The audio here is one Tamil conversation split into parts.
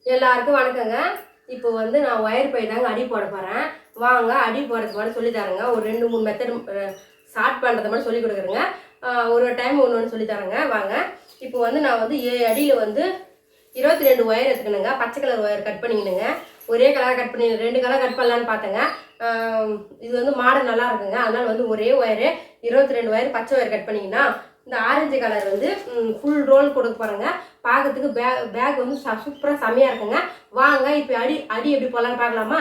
எல்லாருக்கும் வணக்கங்க. இப்போ வந்து நான் ஒயர் பை தாங்க அடி போட போகிறேன். வாங்க அடி போடுறதுக்கு மட்டும் சொல்லி தரேங்க. ஒரு 2 3 மெத்தட் ஸ்டார்ட் பண்ணுறத மட்டும் சொல்லி கொடுக்குறேங்க. ஒரு டைம் ஒன்று சொல்லி தரேங்க. வாங்க. இப்போ வந்து நான் வந்து அடியில் வந்து 22 ஒயர் எடுத்துக்கணுங்க. பச்சை கலர் ஒயர் கட் பண்ணிக்கணுங்க. ஒரே கலராக கட் பண்ணி 2 கலர் கட் பண்ணலான்னு பார்த்தேங்க. இது வந்து மாடல் நல்லா இருக்குங்க. அதனால் வந்து ஒரே ஒயரு 22 ஒயர் பச்சை ஒயர் கட் பண்ணிங்கன்னா இந்த ஆரஞ்சு கலர் வந்து ஃபுல் ரோல் கொடுக்க போகிறேங்க. பார்க்கறதுக்கு பேக் வந்து சூப்பராக செம்மையாக இருக்குங்க. வாங்க இப்போ அடி எப்படி போடலான்னு பார்க்கலாமா?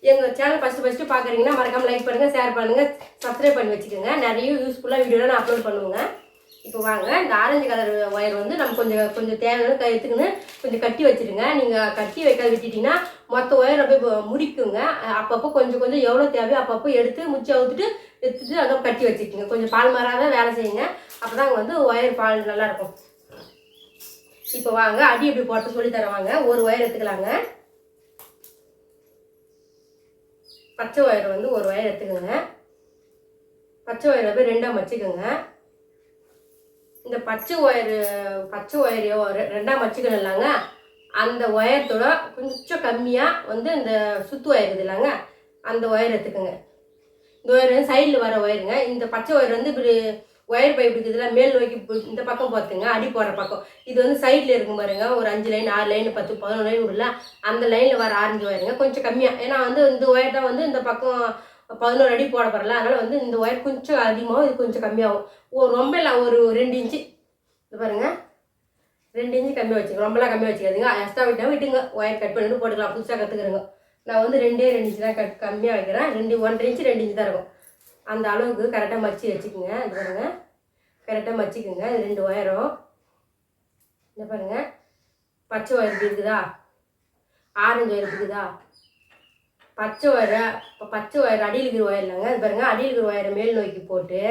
எங்கள் சேனல் ஃபஸ்ட்டு பார்க்குறீங்கன்னா மறக்காமல் லைக் பண்ணுங்கள், ஷேர் பண்ணுங்கள், சப்ஸ்கிரைப் பண்ணி வச்சுக்கோங்க. நிறைய யூஸ்ஃபுல்லாக வீடியோலாம் நான் அப்லோட் பண்ணுவேங்க. இப்போ வாங்க, இந்த ஆரஞ்சு கலர் ஒயர் வந்து நம்ம கொஞ்சம் தேவையான எடுத்துக்கின்னு கொஞ்சம் கட்டி வச்சுருங்க. நீங்கள் கட்டி வைக்காத விட்டுட்டிங்கன்னா மொத்த ஒயரை போய் முடிக்குங்க. அப்பப்போ கொஞ்சம் எவ்வளோ தேவையோ அப்பப்போ எடுத்து முச்சி எடுத்துட்டு அதை கட்டி வச்சுக்கோங்க. கொஞ்சம் பால் மாறாத வேலை செய்யுங்க. அப்போ தான் வந்து ஒயர் பால் நல்லாயிருக்கும். இப்போ வாங்க அடி எப்படி போட்டு சொல்லி தருவாங்க. ஒரு ஒயர் எடுத்துக்கலாங்க. பச்சை ஒயர் வந்து ஒரு ஒயர் எடுத்துக்கோங்க. பச்சை ஒயரை போய் 2ஆக மச்சிக்கோங்க. இந்த பச்சை ஒயரையோ 2ஆக மச்சிக்கணும் இல்லைங்க. அந்த ஒயரத்தோட கொஞ்சம் கம்மியாக வந்து இந்த சுத்து ஒயர் இது இல்லைங்க, அந்த ஒயர் எடுத்துக்கோங்க. இந்த ஒயர் வந்து சைடில் வர ஒயருங்க. இந்த பச்சை ஒயர் வந்து இப்படி ஒயர் பைப் இருக்குதுல மேல் நோக்கி இந்த பக்கம் பார்த்துங்க, அடி போடுற பக்கம். இது வந்து சைடில் இருக்கும் பாருங்க. ஒரு 5 லைன் 6 லைன் 10 11 லைன் விடல, அந்த லைனில் வர ஆரஞ்சு ஒயருங்க கொஞ்சம் கம்மியாக. ஏன்னா வந்து இந்த ஒயர் தான் வந்து இந்த பக்கம் 11 அடி போட போகிறல, அதனால் வந்து இந்த ஒயர் கொஞ்சம் அதிகமாகவும் இது கொஞ்சம் கம்மியாகும். ரொம்ப இல்லை, ஒரு 2 இன்ச்சு இது பாருங்கள், 2 இன்ச்சு கம்மியாக வச்சுக்கோங்க. ரொம்பலாம் கம்மியாக வச்சுக்காதுங்க. எக்ஸ்ட்ரா விட்டுங்க, ஒயர் கட் பண்ணிட்டு போட்டுக்கலாம். புதுசாக கற்றுக்குறேங்க. நான் வந்து 2 இன்ச்சு தான் கம்மியாக வைக்கிறேன். 1.5 இன்ச்சு 2 இன்ச்சு தான் இருக்கும். அந்த அளவுக்கு கரெக்டாக மச்சி வச்சுக்கோங்க. இது பாருங்க, கரெக்டாக மச்சிக்கோங்க. இது 2 ஒயரும் இந்த பாருங்க. பச்சை ஒயர் இப்படி இருக்குதா, ஆரஞ்சு ஒயர் இருக்குதா, பச்சை ஒயர் அடியில் இருக்கிற ஒயர் இல்லைங்க. இது பாருங்க, அடியில் இருக்கிற ஒயரை மேல் நோக்கி போட்டு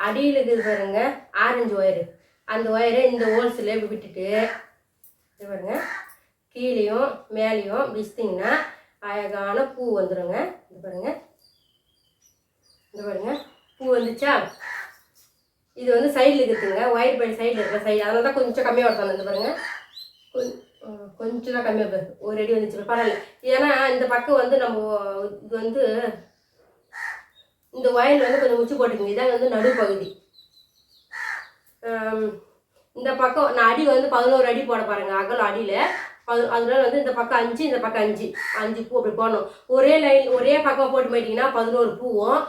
அடியில் இருக்குது பாருங்க ஆரஞ்சு ஒயரு, அந்த ஒயரை இந்த ஹோல்ஸில் இப்படி விட்டுட்டு இது பாருங்க, கீழேயும் மேலேயும் விசித்திங்கன்னா அழகான பூ வந்துடுங்க. இது பாருங்க, இது பாருங்க பூ வந்துச்சா. இது வந்து சைடில் இருக்குதுங்க, ஒயர் பை சைடில் இருக்கிற சைடு, அதனால தான் கொஞ்சம் கம்மியாக வரணும். இது பாருங்க, கொஞ்சம் தான் கம்மியாக போகுது. ஒரு அடி வந்துச்சு பரவாயில்ல. ஏன்னா இந்த பக்கம் வந்து நம்ம இது வந்து இந்த ஒயர் வந்து கொஞ்சம் உச்சி போட்டுக்கோங்க. இதான் வந்து நடுப்பகுதி. இந்த பக்கம் நான் அடி வந்து 11 அடி போட பாருங்க அகலம் அடியில். அதனால வந்து இந்த பக்கம் 5 இந்த பக்கம் 5 பூ அப்படி போடணும். ஒரே லைன் ஒரே பக்கம் போட்டு போயிட்டீங்கன்னா 11 பூவும்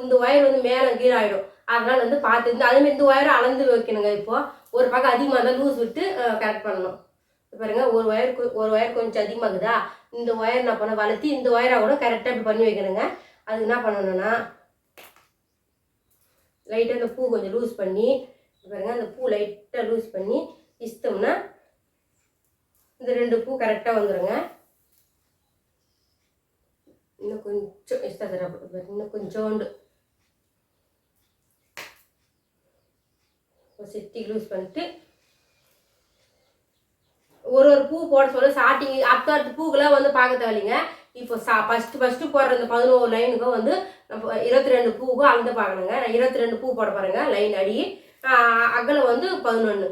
இந்த ஒயர் வந்து மேலே கீழே ஆகிடும். அதனால் வந்து பார்த்து அதேமாதிரி இந்த ஒயரை அளந்து வைக்கணுங்க. இப்போது ஒரு பக்கம் அதிகமாக தான் லூஸ் விட்டு கரெக்ட் பண்ணணும். பாருங்க, ஒரு ஒயர் கொஞ்சம் அதிகமாகுதா, இந்த ஒயர் என்ன பண்ண வளர்த்தி இந்த ஒயராக கூட கரெக்டாக இப்படி பண்ணி வைக்கணுங்க. அது என்ன பண்ணணும்னா லைட்டாக இந்த பூ கொஞ்சம் லூஸ் பண்ணி பாருங்க, அந்த பூ லைட்டாக லூஸ் பண்ணி இஷ்டம்னா இந்த 2 பூ கரெக்டாக வந்துடுங்க. இன்னும் கொஞ்சம் இஷ்டம் தர, இன்னும் கொஞ்சோண்டு சிட்டி லூஸ் பண்ணிட்டு ஒரு பூ போட சொல்ல ஸ்டார்டிங் அடுத்த பூக்கெல்லாம் வந்து பார்க்க தேவையில்லைங்க. இப்போ ஃபஸ்ட்டு போடுற இந்த 11 லைனுக்கும் வந்து நம்ம 22 பூவுக்கும் அளந்து பார்க்கணுங்க. நான் 22 பூ போட பாருங்க. லைன் அடி அகலம் வந்து 11,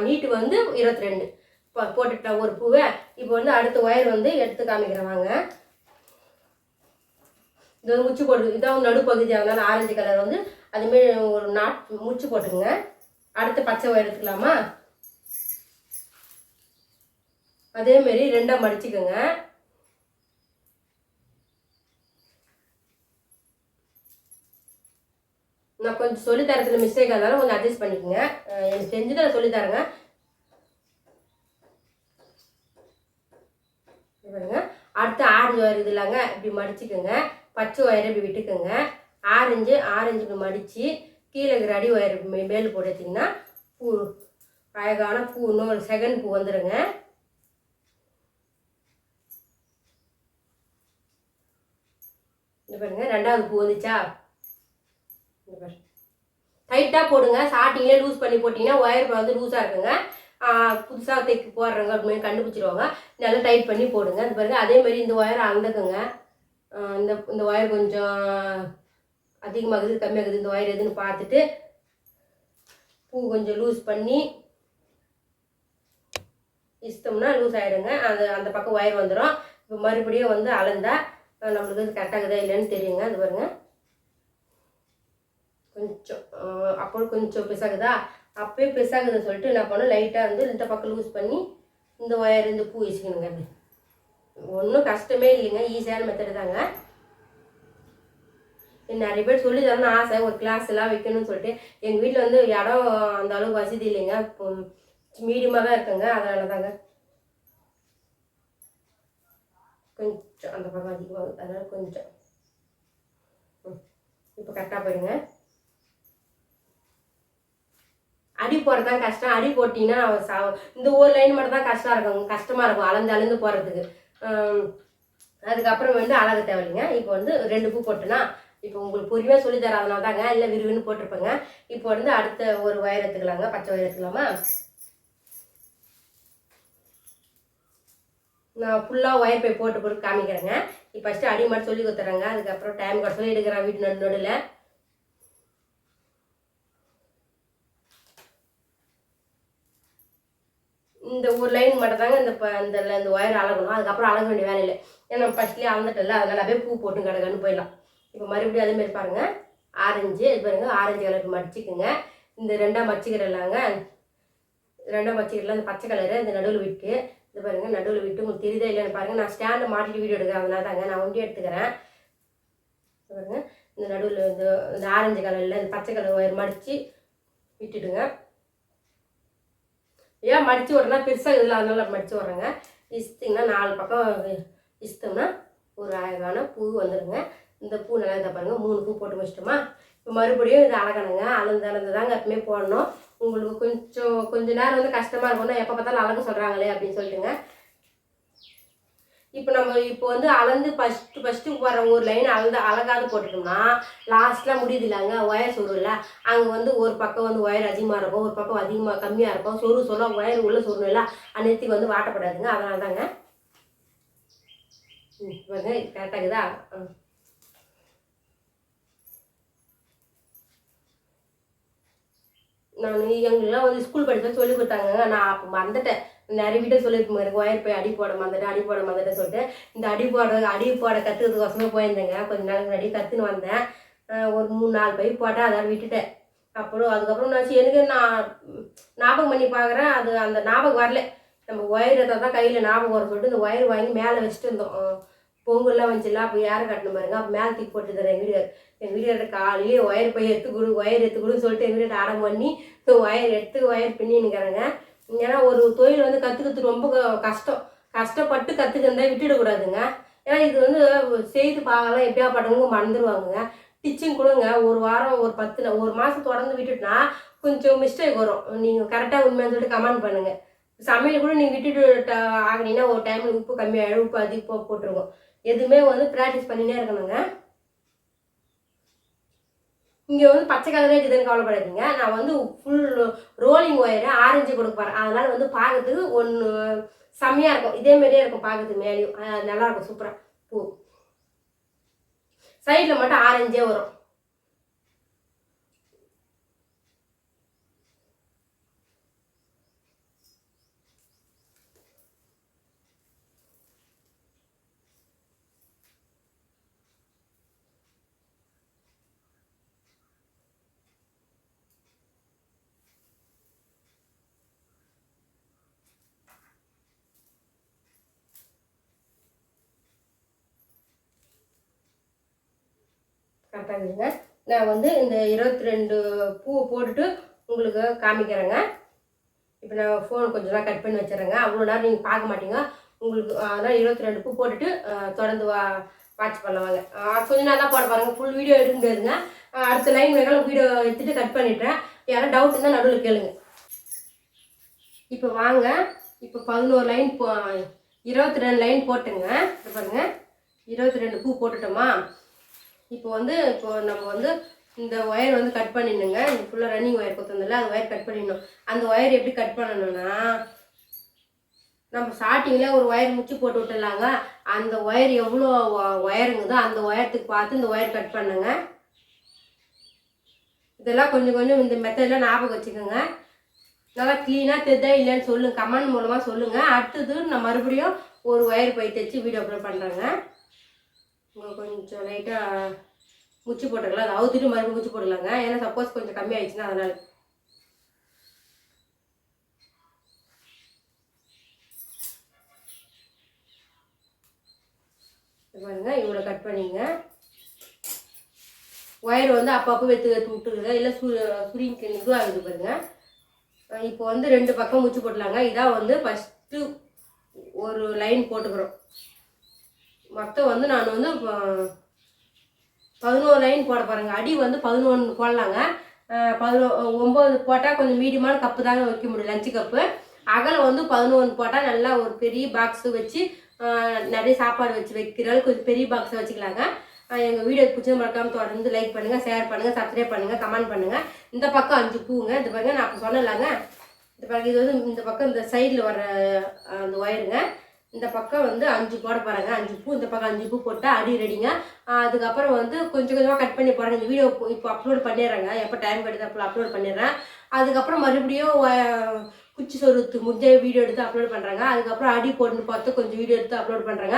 நீட்டு வந்து 22 போட்டுட்டேன் ஒரு பூவை. இப்போ வந்து அடுத்த ஒயர் வந்து எடுத்து காமிக்கிறேன் வாங்க. இது வந்து முச்சு போட்டு இதான் நடுப்பகுதி, அதனால ஆரஞ்சு கலர் வந்து அதுமாரி ஒரு முச்சு போட்டுங்க. அடுத்த பச்சை ஒயர் எடுத்துக்கலாமா? அதேமாரி 2ஆக மடிச்சுக்கோங்க. நான் கொஞ்சம் சொல்லித்தரத்துல மிஸ்டேக் ஆனாலும் கொஞ்சம் அட்ஜஸ்ட் பண்ணிக்கோங்க. எனக்கு தெரிஞ்சதை நான் சொல்லித்தரேங்க. பாருங்க, அடுத்து ஆரஞ்சு ஒயர் இது இல்லைங்க, இப்படி மடிச்சுக்கோங்க. பச்சை ஒயரை இப்படி விட்டுக்கோங்க. ஆரஞ்சு இப்படி மடித்து கீழே இருக்கிற அடி ஒயர் மேல் போட்டு வச்சிங்கன்னா பூ அழகான பூ இன்னொரு செகண்ட் பூ வந்துடுங்க. இது பாருங்க, 2ஆவது பூ வந்துச்சா. இது பாருங்க, டைட்டாக போடுங்க. ஸ்டார்டிங்லேயே லூஸ் பண்ணி போட்டிங்கன்னா ஒயர் வந்து லூஸாக இருக்குங்க. புதுசாக தைக்க போடுறவங்க அப்படின்னு கண்டுபிடிச்சிருவாங்க. நல்லா டைட் பண்ணி போடுங்க. அது பாருங்க, அதேமாதிரி இந்த ஒயரை அளந்துக்குங்க. இந்த ஒயர் கொஞ்சம் அதிகமாகுது கம்மியாகுது, இந்த ஒயர் எதுன்னு பார்த்துட்டு பூ கொஞ்சம் லூஸ் பண்ணி இஸ்தோம்னா லூஸ் ஆகிடுங்க. அந்த பக்கம் ஒயர் வந்துடும். இப்போ மறுபடியும் வந்து அளந்தா நம்மளுக்கு இது கரெக்டாகுதா இல்லைன்னு தெரியுங்க. அது பாருங்க கொஞ்சம் அப்போ கொஞ்சம் பிசகுதா, அப்பயே பிசகுதுன்னு சொல்லிட்டு என்ன பண்ணணும், லைட்டாக வந்து இந்த பக்கம் லூஸ் பண்ணி இந்த ஒயர் இந்த பூ வச்சுக்கணுங்க. அப்படி ஒன்றும் கஷ்டமே இல்லைங்க, ஈஸியான மெத்தடு தாங்க. நிறைய பேர் சொல்லி தரணும்னு ஆசை, ஒரு கிளாஸ் எல்லாம் வைக்கணும்னு சொல்லிட்டு. எங்கள் வீட்டில் வந்து இடம் அந்த அளவுக்கு வசதி இல்லைங்க, இப்போ மீடியமாக தான் இருக்குங்க. அதனால தாங்க கொஞ்சம் அந்த பக்கம் அதிகமாக, அதனால் கொஞ்சம் இப்போ கரெக்டாக போயிடுங்க. அடி போடுறது தான் கஷ்டம். அடி போட்டிங்கன்னா இந்த ஒரு லைன் மட்டும் தான் கஷ்டமாக இருக்கும் அளந்து போடுறதுக்கு. அதுக்கப்புறம் வந்து அழகு தேவையில்லைங்க. இப்போ வந்து 2 பூ போட்டுனா இப்போ உங்களுக்கு பொறுமையாக சொல்லி தர, அதனால தாங்க, இல்லை விறுவிறுன்னு போட்டிருப்பேங்க. இப்போ வந்து அடுத்த ஒரு ஒயர் எடுத்துக்கலாங்க. பச்சை ஒயர் எடுத்துக்கலாமா? நான் ஃபுல்லாக ஒயர் போய் போட்டு காமிக்கிறேங்க. இப்போ ஃபஸ்ட்டு அடி மட்டும் சொல்லி கொடுத்துறேங்க. அதுக்கப்புறம் டைம் கூட சொல்லி எடுக்கிறேன் வீட்டு நடுவில். இந்த ஒரு லைன் மட்டும் தாங்க இந்த ஒயர் அழகணும். அதுக்கப்புறம் அழக வேண்டிய வேலை இல்லை, ஏன்னா நம்ம ஃபஸ்ட்லேயே அளந்துட்டல, அதனால் அப்படியே பூ போட்டு கிடக்குன்னு போயிடலாம். இப்போ மறுபடியும் அதேமாரி பாருங்கள், ஆரஞ்சு இது பாருங்கள், ஆரஞ்சு கலருக்கு மடிச்சிக்குங்க. இந்த 2ஆக மடிச்சிக்கிறலாங்க. 2ஆக மடிச்சிக்கிறல இந்த பச்சை கலரு இந்த நடுவில் விட்டு, இது பாருங்கள் நடுவில் விட்டு உங்களுக்கு தெரியுதா இல்லைன்னு பாருங்கள். நான் ஸ்டாண்டை மாட்டிட்டு வீடியோ எடுக்கிறேன், அதனால தாங்க நான் ஒண்டி எடுத்துக்கிறேன். பாருங்கள் இந்த நடுவில் இந்த ஆரஞ்சு கலரில் இந்த பச்சை கலர் ஒயர் மடித்து விட்டுடுங்க. ஏன் மடித்து விட்றேன்னா பெருசாக இதில், அதனால மடித்து விட்றேங்க. இஸ்திங்கன்னா 4 பக்கம் இஸ்தோம்னா ஒரு அழகான பூ வந்துடுங்க. இந்த பூ நல்லா இதை பாருங்கள், 3 பூ போட்டு வச்சிட்டோமா. இப்போ மறுபடியும் இது அழகானுங்க. அளந்து தாங்க எப்பவுமே போடணும். உங்களுக்கு கொஞ்ச நேரம் வந்து கஷ்டமாக இருக்கும்னா எப்போ பார்த்தாலும் அழகு சொல்கிறாங்களே அப்படின்னு சொல்லிட்டுங்க. இப்போ வந்து அளந்து ஃபஸ்ட்டு போகிற ஒரு லைன் அழகாவது போட்டுட்டோம்னா லாஸ்ட்லாம் முடியுது இல்லைங்க, ஒயர் சொருவில் அங்கே வந்து ஒரு பக்கம் வந்து ஒயர் அதிகமாக இருக்கும், ஒரு பக்கம் கம்மியாக இருக்கும். சொல்ல ஒயர் உள்ள சொருணும் இல்லை, அந்நேரத்துக்கு வந்து வாட்டப்படாதுங்க. அதனால தாங்க கரெக்டாகுதா? நான் எங்களுக்குலாம் வந்து ஸ்கூல் படிப்பேன் சொல்லி கொடுத்தாங்க. நான் அப்போ மறந்துட்டேன், நிறைய வீட்டை சொல்லியிருப்பேன் எனக்கு ஒயர் போய் அடி போட மறந்துட்டேன் சொல்லிட்டு. இந்த அடி போட கற்றுக்கிறதுக்கோசமே போயிருந்தேங்க. கொஞ்சம் நாளுக்கு முன்னாடி கற்றுன்னு வந்தேன். ஒரு 3-4 பை போட்டால் அதை விட்டுட்டேன். அதுக்கப்புறம் எனக்கு நான் ஞாபகம் பண்ணி பார்க்குறேன், அந்த ஞாபகம் வரல. நம்ம ஒயர் எடுத்தால் தான் கையில் ஞாபகம் வர சொல்லிட்டு இந்த ஒயர் வாங்கி மேலே வச்சுட்டு இருந்தோம். பொங்கல்லாம் வந்துச்சுலாம் அப்போ யாரை கட்டணும் பாருங்க. அப்போ மேலே தூக்கி போட்டு தரேன் எங்கள் வீடு காலையிலேயே ஒயர் போய் எடுத்துக்கொடுன்னு சொல்லிட்டு எங்கள் வீட்டை அடம் பண்ணி ஒயர் பின்னின்னுக்கிறாங்க. ஏன்னா ஒரு தொழில் வந்து கற்றுக்கிறது ரொம்ப கஷ்டப்பட்டு கற்றுக்கிறதா விட்டுடக்கூடாதுங்க. ஏன்னா இது வந்து செய்து பார்க்கலாம், எப்படியா பட்டவங்க மறந்துடுவாங்க. டிச்சிங் கொடுங்க, ஒரு வாரம் ஒரு மாதம் தொடர்ந்து விட்டுட்டுனா கொஞ்சம் மிஸ்டேக் வரும். நீங்கள் கரெக்டாக உண்மையானு சொல்லிட்டு கமெண்ட் பண்ணுங்கள். சமையல் கூட நீங்கள் விட்டுட்டு ஆகினீங்கன்னா ஒரு டைமில் உப்பு கம்மியாகிடும், உப்பு அதிகமாக போட்டுருவோம். எதுவுமே வந்து ப்ராக்டிஸ் பண்ணினே இருக்கணுங்க. இங்கே வந்து பச்சை கலரே இருக்குதுன்னு கவலைப்படாதீங்க. நான் வந்து ஃபுல் ரோலிங் ஒயரை ஆரஞ்சு கொடுக்க போகிறேன். அதனால் வந்து பார்க்கறதுக்கு ஒன்று செம்மையாக இருக்கும், இதேமாரியே இருக்கும் பார்க்கறதுக்கு மேலேயும். நல்லாயிருக்கும் சூப்பராக. பூ சைடில் மட்டும் ஆரஞ்சே வரும். கரெக்டாக இருக்குங்க. நான் வந்து இந்த 22 பூவை போட்டுட்டு உங்களுக்கு காமிக்கிறேங்க. இப்போ நான் ஃபோன் கொஞ்சம் நேரம் கட் பண்ணி வச்சுறேங்க. அவ்வளோ நேரம் நீங்கள் பார்க்க மாட்டீங்க. உங்களுக்கு அதனால் 22 பூ போட்டுட்டு தொடர்ந்து வாட்ச் பண்ணுவாங்க. கொஞ்சம் நேரம் தான் போட பாருங்கள், ஃபுல் வீடியோ எடுக்க முடியாதுங்க. அடுத்த லைன் வேணாலும் வீடியோ எடுத்துகிட்டு கட் பண்ணிட்டேன். யாரும் டவுட் இருந்தால் நடுவில் கேளுங்க. இப்போ வாங்க, இப்போ 11 லைன் 22 லைன் போட்டுங்க. இப்போ பாருங்கள் 22 பூ போட்டுட்டோமா. இப்போ நம்ம வந்து இந்த ஒயர் வந்து கட் பண்ணிடணுங்க. இந்த ஃபுல்லாக ரன்னிங் ஒயர் கொடுத்துருந்தல, அந்த ஒயர் கட் பண்ணிடணும். அந்த ஒயர் எப்படி கட் பண்ணணும்னா, நம்ம ஸ்டார்டிங்கில் ஒரு ஒயர் முச்சு போட்டு விட்டுலாங்க. அந்த ஒயர் எவ்வளோ ஒயருங்குதோ அந்த ஒயரத்துக்கு பார்த்து இந்த ஒயர் கட் பண்ணுங்க. இதெல்லாம் கொஞ்சம் இந்த மெத்தடில் ஞாபகம் வச்சுக்கோங்க. நல்லா க்ளீனாக தெரிதா இல்லைன்னு சொல்லுங்கள், கமெண்ட் மூலமாக சொல்லுங்கள். அடுத்தது நான் மறுபடியும் ஒரு ஒயர் பை தைச்சி வீடியோ அப்லோட் பண்ணுறேங்க. உங்களுக்கு கொஞ்சம் லைட்டாக முச்சி போட்டுக்கலாம், அதை அவுத்துட்டு மறுபடியும் முச்சி போடலாங்க. ஏன்னா சப்போஸ் கொஞ்சம் கம்மியாகிடுச்சுன்னா அதனால். பாருங்க இவ்வளோ கட் பண்ணிங்க. ஒயர் வந்து அப்பப்போ வெத்து விட்டுருங்க, இல்லை சுருங்கி இதுவும் ஆகுது பாருங்க. இப்போ வந்து 2 பக்கம் முச்சு போடலாங்க. இதான் வந்து ஃபஸ்ட்டு ஒரு லைன் போட்டுக்கிறோம். மொத்தம் வந்து நான் வந்து 11 லைன் போட பாருங்க. அடி வந்து 11 போடலாங்க. 9 போட்டால் கொஞ்சம் மீடியமான கப்பு தாங்க வைக்க முடியும், லஞ்சு கப்பு. அகலம் வந்து 11 போட்டால் நல்லா ஒரு பெரிய பாக்ஸு வச்சு நிறைய சாப்பாடு வச்சு வைக்கிறாள். கொஞ்சம் பெரிய பாக்ஸை வச்சுக்கலாங்க. எங்கள் வீடியோ பிடிச்சது மறக்காம தொடர்ந்து லைக் பண்ணுங்கள், ஷேர் பண்ணுங்கள், சப்ஸ்கிரைப் பண்ணுங்கள், கமெண்ட் பண்ணுங்கள். இந்த பக்கம் 5 பூங்க. இந்த பாருங்க நான் அப்போ சொன்னலாங்க. இந்த பாருங்க இது வந்து இந்த பக்கம் இந்த சைடில் வர அந்த ஒயருங்க. இந்த பக்கம் வந்து 5 போட போகிறாங்க, 5 பூ. இந்த பக்கம் 5 பூ போட்டால் அடி ரெடிங்க. அதுக்கப்புறம் வந்து கொஞ்சம் கொஞ்சமாக கட் பண்ணி போகிறாங்க. இந்த வீடியோ இப்போ அப்லோட் பண்ணிடுறாங்க, எப்போ டைம் கிடையாது அப்போ அப்லோட் பண்ணிடுறேன். அதுக்கப்புறம் மறுபடியும் குச்சி சொருத்து முடிஞ்ச வீடியோ எடுத்து அப்லோட் பண்ணுறாங்க. அதுக்கப்புறம் அடி போட்டுன்னு பார்த்து கொஞ்சம் வீடியோ எடுத்து அப்லோட் பண்ணுறாங்க.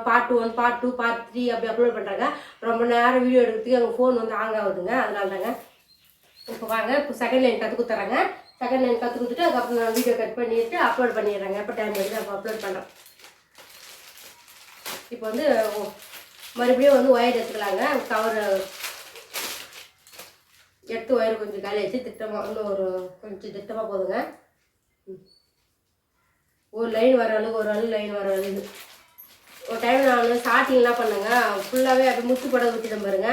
பார்ட் 1, பார்ட் 2, பார்ட் 3 அப்படி அப்லோட் பண்ணுறாங்க. ரொம்ப நேரம் வீடியோ எடுக்கிறதுக்கு எங்கள் ஃபோன் வந்து ஹேங் ஆகுதுங்க, அதனால தாங்க. இப்போ வாங்க, இப்போ செகண்ட் லைன் கற்றுக் கொடுத்துறாங்க. செகண்ட் லைன் கற்றுக் கொடுத்துட்டு அதுக்கப்புறம் நான் வீடியோ கட் பண்ணிவிட்டு அப்லோட் பண்ணிடுறாங்க. எப்போ டைம் எடுத்து அப்போ அப்லோட் பண்ணுறேன். இப்போ வந்து மறுபடியும் வந்து ஒயர் எடுத்துக்கலாங்க. கவர் எடுத்து ஒயர் கொஞ்சம் காலி வச்சு திட்டமாக இன்னும் கொஞ்சம் திட்டமாக போதுங்க. ஒரு லைன் வர அளவுக்கு ஒரு லைன் வர அளவுக்கு. ஒரு டைம் நான் ஸ்டார்டிங்லாம் பண்ணுங்க, ஃபுல்லாகவே அப்படியே முத்து படம் ஊற்றிட்டேன் பாருங்க.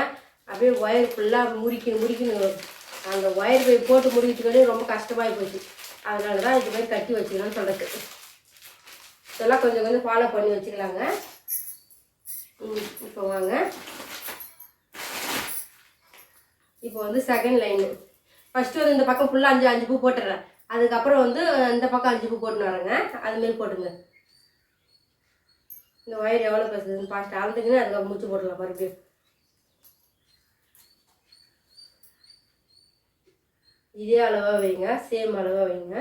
அப்படியே ஒயர் ஃபுல்லாக முறிக்கணும். அந்த ஒயர் போய் போட்டு முடிக்கிறதுக்கே ரொம்ப கஷ்டமாகி போச்சு. அதனால தான் இது மாதிரி கட்டி வச்சுக்கணும்னு சொல்கிறது. இதெல்லாம் கொஞ்சம் கொஞ்சம் ஃபாலோ பண்ணி வச்சுக்கலாங்க. இப்போ வாங்க, இப்போ வந்து செகண்ட் லைனு. ஃபஸ்ட்டு வந்து இந்த பக்கம் ஃபுல்லாக 5 பூ போட்டுடுறேன். அதுக்கப்புறம் வந்து இந்த பக்கம் 5 பூ போட்டுன்னு வரேங்க. அதுமாரி போட்டுங்க. இந்த ஒயர் எவ்வளோ பேசுதுன்னு ஃபாஸ்ட் அளந்துக்குன்னு அதுக்கப்புறம் முடிச்சு போடலாம். மறுபடியும் இதே அளவாக வைங்க, சேம் அளவாக வைங்க.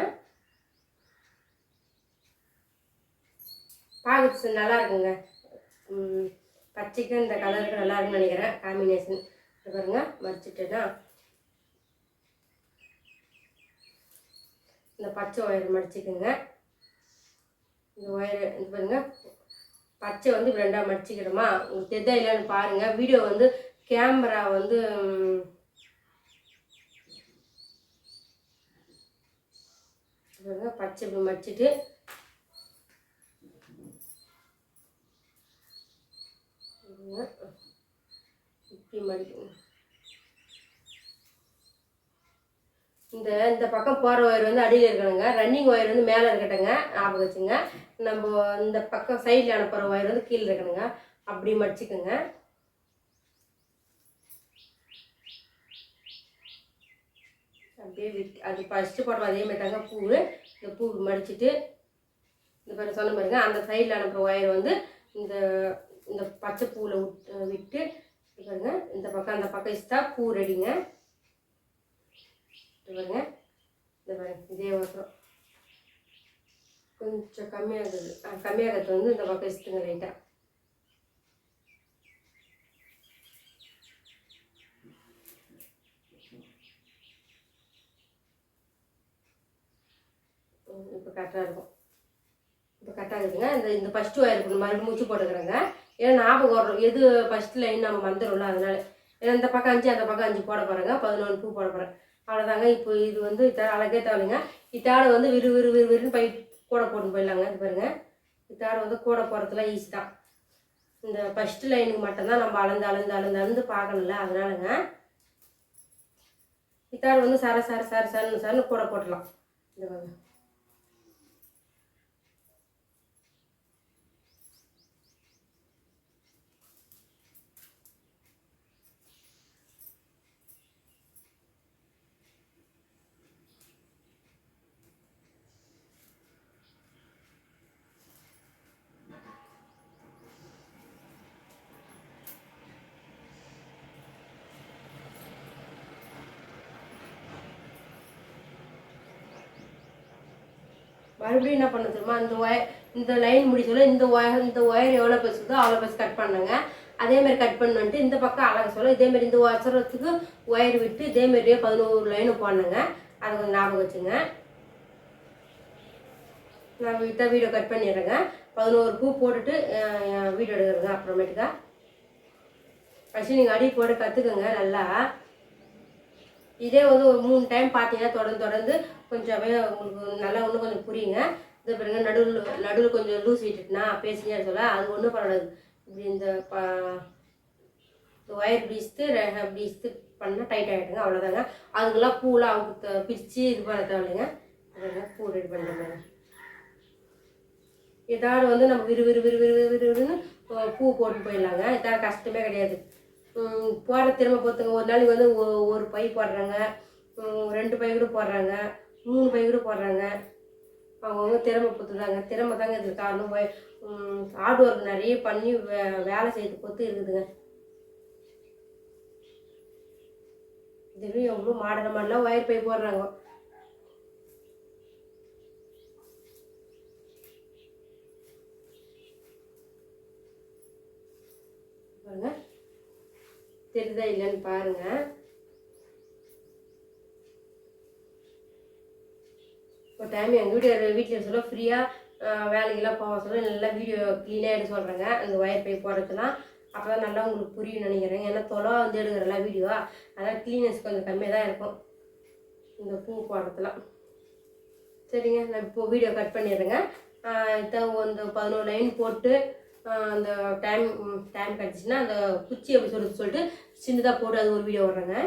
பார்க்கறது நல்லா இருக்குங்க. பச்சைக்கு இந்த கலருக்கு நல்லா இருக்குன்னு நினைக்கிறேன், காம்பினேஷன். பாருங்க மடிச்சுட்டேன்னா இந்த பச்சை ஒயர் மடிச்சுக்குங்க. இந்த ஒயர் இது பாருங்க, பச்சை வந்து இப்போ 2ஆக மடிச்சுக்கிறோமா. உங்களுக்கு தெரிதா இல்லைன்னு பாருங்கள். வீடியோ வந்து கேமரா வந்து பச்சை இப்படி மடிச்சுட்டு இப்படி மடிக்கணும். இந்த பக்கம் போகிற ஒயர் வந்து அடியில் இருக்கணுங்க, ரன்னிங் ஒயர் வந்து மேலே இருக்கட்டுங்க, ஞாபகம் வச்சுங்க. நம்ம இந்த பக்கம் சைடில் அனுப்புகிற ஒயர் வந்து கீழே இருக்கணுங்க. அப்படி மடிச்சுக்கோங்க. அப்படியே விட்டு அது ஃபஸ்ட்டு போடுறோம் அதே மாதிரி தாங்க பூ. இந்த பூ மடிச்சுட்டு இந்த பாருங்க சொன்ன பாருங்க, அந்த சைடில் அனுப்புகிற ஒயர் வந்து இந்த பச்சை பூவில் விட்டு பாருங்க. இந்த பக்கம் அந்த பக்கம் இஸ்தா பூ ரெடிங்க. பாருங்க இந்த பாருங்க இதே வசரம் கொஞ்சம் கம்மியாகுது. கம்மியாகிறது வந்து இந்த பக்கம் இஸ்துங்க லைட்டாக. இப்போ கரெக்டாக இருக்கும். இப்போ கரெக்டாக இருக்குதுங்க. இந்த ஃபஸ்ட்டு ஒயர் மறுபடியும் மூச்சு போட்டுக்கிறேங்க. ஏன்னா ஞாபகம் வரும் எது ஃபஸ்ட்டு லைன் நம்ம வந்துடும்ல, அதனால. ஏன்னா இந்த பக்கம் 5 அந்த பக்கம் 5 போட போகிறேங்க. 11 பூ போட போகிறேன். அவ்வளோதாங்க. இப்போ இது வந்து அழகே தேவைங்க. இத்தாடு வந்து விறுவிறுன்னு கூட போட்டு போயிடலாங்க. இது பாருங்க, இத்தாடு வந்து கூட போகிறதுலாம் ஈஸி தான். இந்த ஃபஸ்ட்டு லைனுக்கு மட்டும்தான் நம்ம அளந்து பார்க்கணும்ல, அதனாலங்க. இத்தாடு வந்து சரன்னு கூட போட்டலாம். இந்த பாருங்க. மறுபடியும் என்ன பண்ண தெரியுமா, இந்த லைன் முடிச்சோட இந்த ஒயர் எவ்வளோ பெருசுதோ அவ்வளோ பெருசு கட் பண்ணுங்க. அதேமாதிரி கட் பண்ணிட்டு இந்த பக்கம் அழகாக சொல்ல இதேமாரி இந்த வசரத்துக்கு ஒயர் விட்டு இதேமாரியே 11 லைனு போடணுங்க. அதை கொஞ்சம் ஞாபகம் வச்சுங்க. நான் வீடியோ கட் பண்ணிடுறேங்க. 11 பூ போட்டுட்டு வீடியோ எடுக்கிறேங்க. அப்புறமேட்டுக்கா ஃபஸ்ட்டு நீங்கள் அடி போட்டு கற்றுக்குங்க நல்லா. இதே வந்து ஒரு 3 டைம் பார்த்தீங்கன்னா தொடர்ந்து கொஞ்சம் அப்படியே உங்களுக்கு நல்லா இன்னும் கொஞ்சம் புரியுங்க. இதை பாருங்க, நடுவில் கொஞ்சம் லூஸ் விட்டுட்டுனா பேசினே சொல்ல அது ஒன்றும் பண்ணாது. இப்படி இந்த ஒயர் இப்படி பண்ணால் டைட் ஆகிடுங்க. அவ்வளோதாங்க. அதுக்கெல்லாம் பூலாம் அவங்க பிரித்து இது பண்ண தேவையில்லைங்க. பூ ரெடி பண்ணுறேங்க. ஏதாவது வந்து நம்ம விறுவிறுன்னு பூ போட்டு போயிடலாங்க. ஏதாவது கஷ்டமே கிடையாது. போடுற திறமை பொறுத்துங்க. ஒரு நாளைக்கு வந்து ஒரு பை போடுறாங்க, 2 பை கூட போடுறாங்க, 3 பை கூட போடுறாங்க. அவங்கவுங்க திறமை பொறுத்துதாங்க. திறமை தாங்க இதுக்கு காரணம். ஹார்ட் ஒர்க் நிறைய பண்ணி வேலை செய்யறது பொறுத்து இருக்குதுங்க. இதுலேயும் எவ்வளோ மாடலாம் ஒயர் பை போடுறாங்க. பாருங்க, தெரியுதா இல்லைன்னு பாருங்க. ஒரு டைம் எங்கள் வீட்டில் சொல்ல ஃப்ரீயாக வேலைக்கெல்லாம் போக சொல்ல நல்லா வீடியோ க்ளீனாக எடுக்க சொல்கிறேங்க. அந்த ஒயர் பை போடுறதுலாம் அப்போ தான் நல்லா உங்களுக்கு புரியும் நினைக்கிறேன். ஏன்னா தொலைவாக வந்து எடுக்கிறலாம் வீடியோ, அதனால் க்ளீனஸ் கொஞ்சம் கம்மியாக தான் இருக்கும் இந்த பூ போடுறதுலாம். சரிங்க, நான் இப்போது வீடியோ கட் பண்ணிடுறேங்க. இந்த 11 லைன் போட்டு அந்த டைம் கிடச்சிச்சின்னா அந்த குச்சி எப்படி சொல்லிட்டு சின்னதாக போட்டு அது ஒரு வீடியோ விட்றேங்க.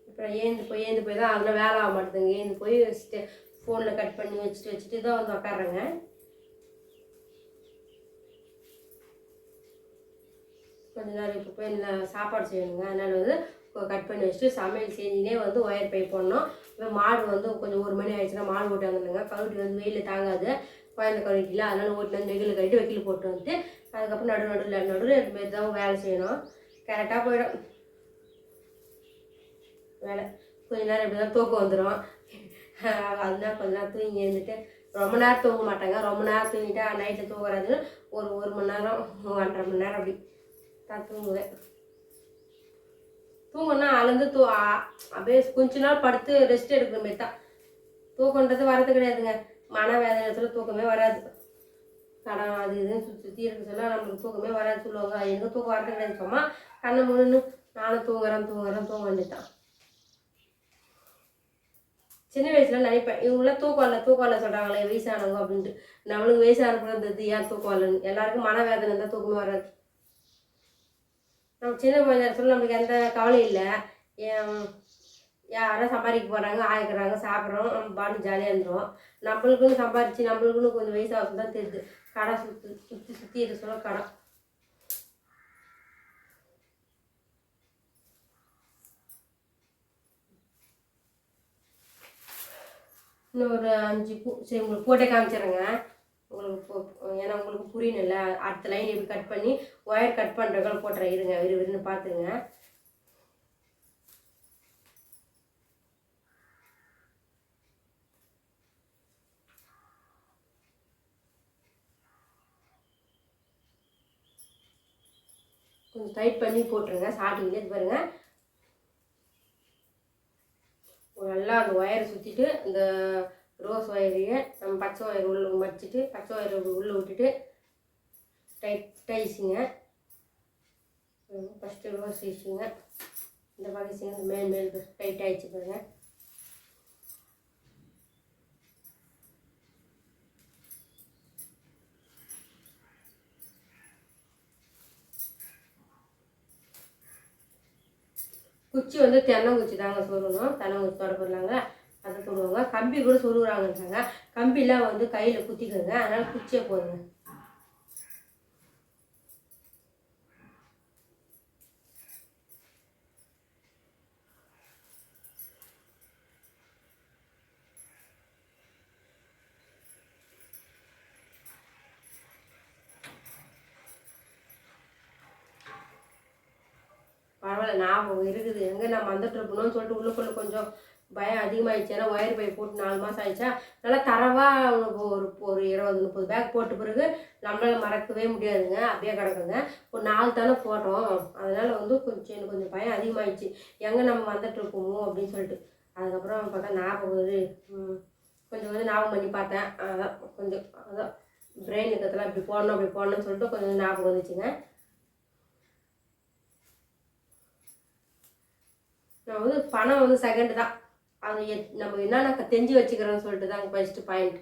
அப்புறம் ஏந்து போய் தான் அதெல்லாம் வேலை ஆக மாட்டேதுங்க. ஏந்து போய் வச்சுட்டு ஃபோனில் கட் பண்ணி வச்சுட்டு தான் வந்து உக்காடுறேங்க. கொஞ்ச நேரம் இப்போ போய் சாப்பாடு செய்யணுங்க. அதனால் வந்து கட் பண்ணி வச்சுட்டு சமையல் செஞ்சுனே வந்து ஒயர் பை போடணும். இப்போ மாடு வந்து கொஞ்சம் 1 மணி ஆயிடுச்சுன்னா மாடு ஓட்டி வந்துடுங்க. கவுட்டி வந்து வெயிலில் தாங்காது, குழந்தை கவுட்டியில். அதனால் ஓட்டி வந்து வெயில் கட்டிட்டு வைக்கல் போட்டு வந்துட்டு அதுக்கப்புறம் நடுவில் இதுமாரி தான் வேலை செய்யணும். கரெக்டாக போயிடும் வேலை. கொஞ்ச நேரம் இப்படி தான் தூக்கம் வந்துடும். அதுதான் கொஞ்ச நேரம் தூங்கி எழுந்துட்டு ரொம்ப நேரம் தூங்க மாட்டாங்க. ரொம்ப நேரம் தூங்கிட்டா நைட்டில் தூங்குறாதுன்னு ஒரு மணி நேரம் 1.5 மணி நேரம் அப்படி தான் தூங்குவேன். தூங்கணும்னா அளந்து அப்படியே கொஞ்ச நாள் படுத்து ரெஸ்ட் எடுக்கிற மாரி தான். தூக்கன்றது வரது கிடையாதுங்க. மன வேதனை தூக்கமே வராது. கடன் அது இதுன்னு சுற்றி இருக்க சொல்ல நம்மளுக்கு தூக்கமே வராது சொல்லுவாங்க. அது எங்கே தூக்கம் வரது கிடையாது. சும்மா கண்ணை முன்னு நானும் தூங்குறேன் தூங்க வேண்டியதான். சின்ன வயசுல நினைப்பேன், இவங்களாம் தூக்கம் இல்லை சொல்கிறாங்களே வயசானவங்க அப்படின்ட்டு. நம்மளுக்கு வயசானது ஏன் தூக்கம் இல்லைன்னு. எல்லாருக்கும் மன வேதனை இருந்தால் தூக்கமே வராது. நம்ம சின்ன குழந்தை சொல்ல நம்மளுக்கு எந்த கவலையும் இல்லை. யாரும் சம்பாதிக்க போகிறாங்க, ஆயிக்கிறாங்க, சாப்பிட்றோம், நம்ம பாட்டு ஜாலியாக இருந்துடும். நம்மளுக்குன்னு சம்பாதிச்சு நம்மளுக்குன்னு கொஞ்சம் வயசாகும் தான் தெரியுது. கடை சுற்றி இருக்க சொல்ல கடை. இன்னும் ஒரு 5 பூ சரி உங்களுக்கு போட்டே காமிச்சிடுறேங்க. உங்களுக்கு ஏன்னா உங்களுக்கு புரியணும்ல. அடுத்த லைன் எப்படி கட் பண்ணி ஒயர் கட் பண்ணுறதுக்கு போட்டுறேன். இருங்க, விறுவிறுன்னு பார்த்துருங்க. கொஞ்சம் டைட் பண்ணி போட்டுருங்க. ஸ்டார்டிங்லேயே இது பாருங்கள். நல்லா அந்த ஒயரை சுற்றிட்டு இந்த ரோஸ் ஒயரையே நம்ம பச்சை ஒயர் உள்ளே மடிச்சுட்டு பச்சை ஒயரை உள்ளே விட்டுட்டு டைட்டாக ஈசிங்க. First rose ஈசிங்க. இந்த மாதிரி ஈசிங்க. மேல் டைட்டாக ஆகிடுச்சு பாருங்கள். குச்சி வந்து தென்னங்குச்சி தாங்க சொருகணும். தென்னங்குச்சி தொடப்படலாங்க, அதை சொல்லுவாங்க. கம்பி கூட சொருகுறாங்கன்றாங்க. கம்பிலாம் வந்து கையில் குத்திக்கோங்க. அதனால் குச்சியை போடுங்க. பரவாயில்ல ஞாபகம் இருக்குது. எங்கே நான் வந்துட்டு இருக்கணும்னு சொல்லிட்டு உள்ளுக்குள்ளே கொஞ்சம் பயம் அதிகமாகிடுச்சு. ஏன்னா ஒயர் பை போட்டு 4 மாதம் ஆயிடுச்சா, நல்லா தரவாக ஒரு 20-30 பேக் போட்ட பிறகு நம்மளால் மறக்கவே முடியாதுங்க. அப்படியே கிடக்குங்க. ஒரு 4 தானே போட்டோம், அதனால் வந்து எனக்கு கொஞ்சம் பயம் அதிகமாகிடுச்சு, எங்கே நம்ம வந்துட்டு இருக்கோமோ அப்படின்னு சொல்லிட்டு. அதுக்கப்புறம் பார்த்தா ஞாபகம் வருது. கொஞ்சம் வந்து ஞாபகம் பண்ணி பார்த்தேன். அதான் கொஞ்சம் அதான் பிரெயின் இருக்கிறதுலாம் இப்படி போடணும் அப்படி போடணும்னு சொல்லிட்டு கொஞ்சம் ஞாபகம் வந்துச்சுங்க. நான் வந்து பணம் வந்து செகண்டு தான். அது நம்ம என்னென்ன தெரிஞ்சு வச்சுக்கிறோன்னு சொல்லிட்டு தான் ஃபர்ஸ்ட் பாயிண்ட்.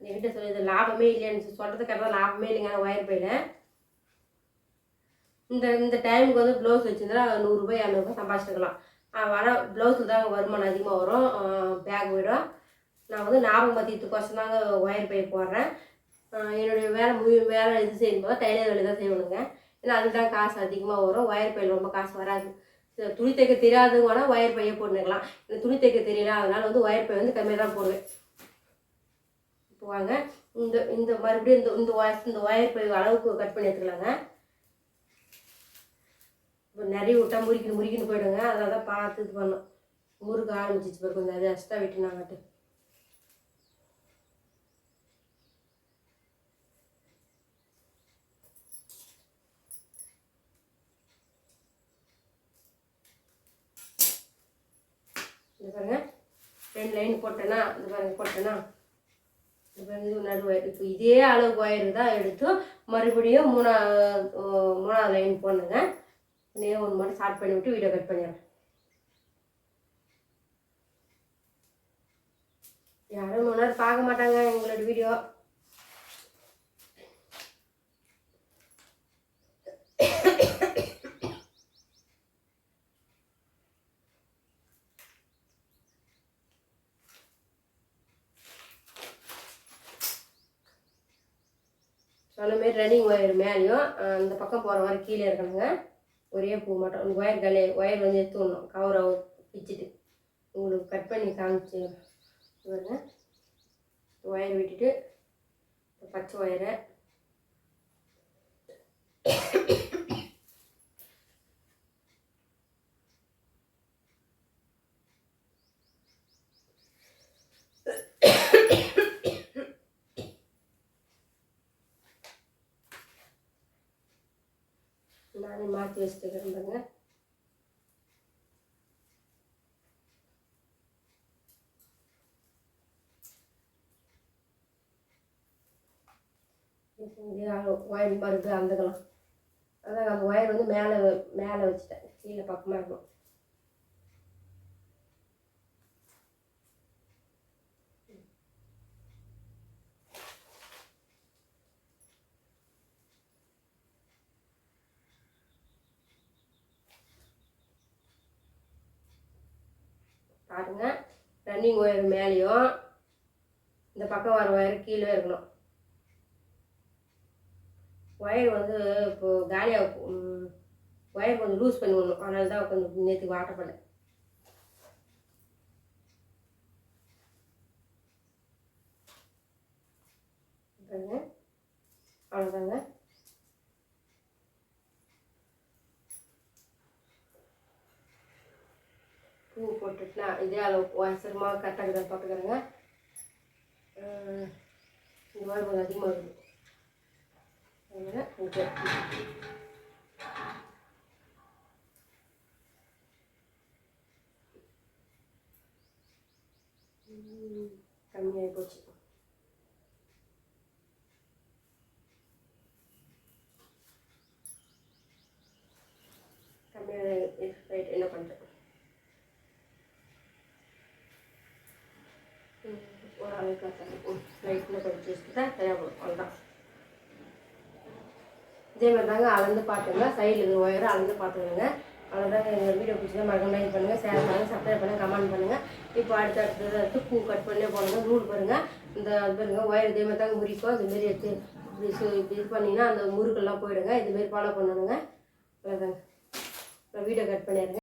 என்கிட்ட சொல்லி இது லாபமே இல்லைன்னு சொல்கிறதுக்காக லாபமே இல்லைங்க ஒயர் பையில். இந்த டைமுக்கு வந்து ப்ளவுஸ் வச்சுருந்தா 100 200 சம்பாதிச்சிருக்கலாம். வர ப்ளவுஸுக்கு தாங்க வருமானம் அதிகமாக வரும், பேக் விடும். நான் வந்து ஞாபகம் மத்தியத்துக்கோசம் தாங்க ஒயர் பை போடுறேன். என்னுடைய வேலை இது செய்யும்போது டைலர் வேலை தான் செய்யணுங்க. ஏன்னா அதுதான் காசு அதிகமாக வரும். ஒயர் பையில் ரொம்ப காசு வராது. துணி தைக்க தெரியாதுங்கன்னா ஒயர் பையை போட்டுக்கலாம். எனக்கு துணி தைக்க தெரியல, அதனால் வந்து ஒயர் பை வந்து கம்மியாக தான் போடுவேன். இப்போ வாங்க இந்த மறுபடியும் இந்த ஒயர் பை அளவுக்கு கட் பண்ணி எடுத்துக்கலாங்க. இப்போ நிறைய விட்டா முறிக்கின்னு போயிடுங்க. அதனால தான் பார்த்து இது பண்ணோம். முறுக்க ஆரம்பிச்சிச்சு பிறகு கொஞ்சம் அது எக்ஸ்ட்ரா விட்டுனாங்கட்டு. இது பாருங்க 2 லைன் போட்டேன்னா, இது பாருங்க போட்டேன்னா, இது பாருங்க இது நடுவு. இப்போ இதே அளவு ஒயரு தான் எடுத்து மறுபடியும் 3ஆவது லைன் போடணுங்க. ஒன்று மட்டும் ஸ்டார்ட் பண்ணி விட்டு வீடியோ கட் பண்ணிடுறேன். யாரும் 3 நேரம் பார்க்க மாட்டாங்க எங்களோட வீடியோ. சொன்ன மாரி ரன்னிங் ஒயர் மேலேயும் அந்த பக்கம் போகிற மாதிரி கீழே இருக்கணுங்க. ஒரே பூ மட்டும் ஒயர் வந்து எடுத்துக்கணும், கவரை பிச்சுட்டு. உங்களுக்கு கட் பண்ணி காமிச்சு பாருங்க. ஒயர் விட்டுட்டு பச்சை ஒயரை நானே மாற்றி வச்சுட்டுக்கிறேன் பாருங்க. ஒயர் மறுபடியும் அந்துக்கலாம். அதான் அந்த ஒயர் வந்து மேலே வச்சுட்டேன், கீழே பக்கமாக இருக்கும். பாருங்க, ரன்னிங் ஒயர் மேலேயும் இந்த பக்கம் வர ஒயர் கீழே இருக்கணும். ஒயர் வந்து இப்போ காலியாக ஒயர் கொஞ்சம் லூஸ் பண்ணி விடணும், அதனால தான் கொஞ்சம் நேற்றுக்கு வாட்டப்படலை. அவ்வளோதாங்க. பூ போட்டுட்டுனா இதே அளவு சிரமமாக கரெக்டாக தான் பார்த்துக்கிறேங்க. இந்த மாதிரி கொஞ்சம் அதிகமாக இருக்குது. அதனால் கம்மியாகி போச்சு. கம்மியாக ரைட் என்ன பண்ணுறேன், ஒரு அளவுக்கு லைட்டில் கொஞ்சம் வச்சுட்டு தான் தேவைப்படும். அவ்வளோதான். இதே மாதிரி தாங்க அளந்து பார்த்துங்க. சைடில் இருக்கிற ஒயரை அளந்து பார்த்துக்கோங்க. அவ்வளோதாங்க. எங்கள் வீடியோ பிடிச்சதா மறக்காம லைக் பண்ணுங்கள், ஷேர் பண்ணுங்கள், சப்ஸ்கிரைப் பண்ணுங்கள், கமெண்ட் பண்ணுங்கள். இப்போ அடுத்தடுத்து பூ கட் பண்ணி போடுங்க. நூல் பாருங்கள், இந்த பாருங்கள் ஒயர் இதே மாதிரி தாங்க முறிக்கும். இதுமாரி எடுத்து இப்படி இது பண்ணிங்கன்னா அந்த முறுக்கெல்லாம் போயிடுங்க. இதுமாரி ஃபாலோ பண்ணணுங்க. அவ்வளோதாங்க. வீடியோ கட் பண்ணிடுங்க.